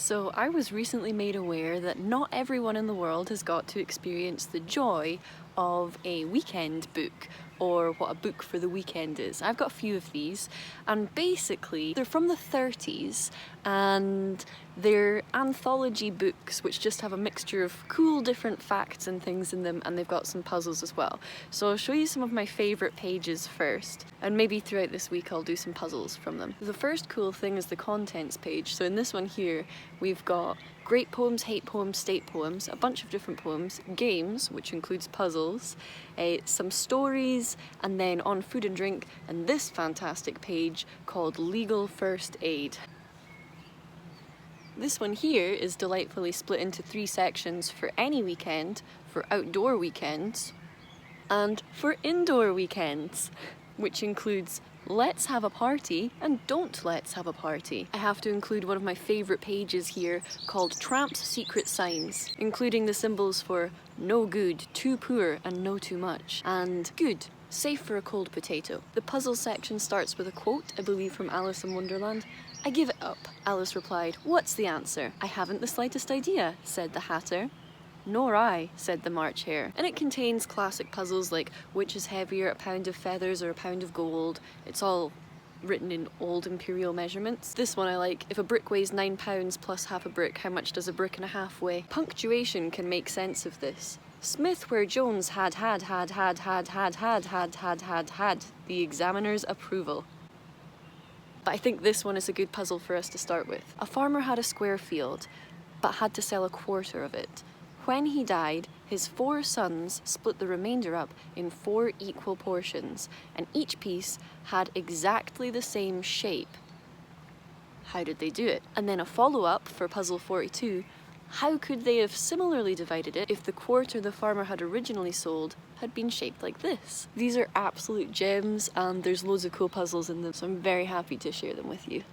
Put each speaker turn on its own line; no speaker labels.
So I was recently made aware that not everyone in the world has got to experience the joy of a weekend book, or what a book for the weekend is. I've got a few of these, and basically they're from the 30s and they're anthology books which just have a mixture of cool different facts and things in them, and they've got some puzzles as well. So I'll show you some of my favourite pages first, and maybe throughout this week I'll do some puzzles from them. The first cool thing is the contents page. So in this one here we've got great poems, hate poems, state poems, a bunch of different poems, games, which includes puzzles, some stories, and then on food and drink, and this fantastic page called Legal First Aid. This one here is delightfully split into 3 sections for any weekend, for outdoor weekends, and for indoor weekends, which includes let's have a party and don't let's have a party. I have to include one of my favourite pages here called Tramp's Secret Signs, including the symbols for no good, too poor, and no too much, and good, safe for a cold potato. The puzzle section starts with a quote, I believe from Alice in Wonderland. I give it up. Alice replied, what's the answer? I haven't the slightest idea, said the Hatter. Nor I, said the March Hare. And it contains classic puzzles like which is heavier, a pound of feathers or a pound of gold. It's all written in old imperial measurements. This one I like. If a brick weighs 9 pounds plus half a brick, how much does a brick and a half weigh? Punctuation can make sense of this. Smith where Jones had the examiner's approval. But I think this one is a good puzzle for us to start with. A farmer had a square field, but had to sell a quarter of it. When he died, his 4 sons split the remainder up in 4 equal portions, and each piece had exactly the same shape. How did they do it? And then a follow-up for puzzle 42, how could they have similarly divided it if the quarter the farmer had originally sold had been shaped like this? These are absolute gems, and there's loads of cool puzzles in them, so I'm very happy to share them with you.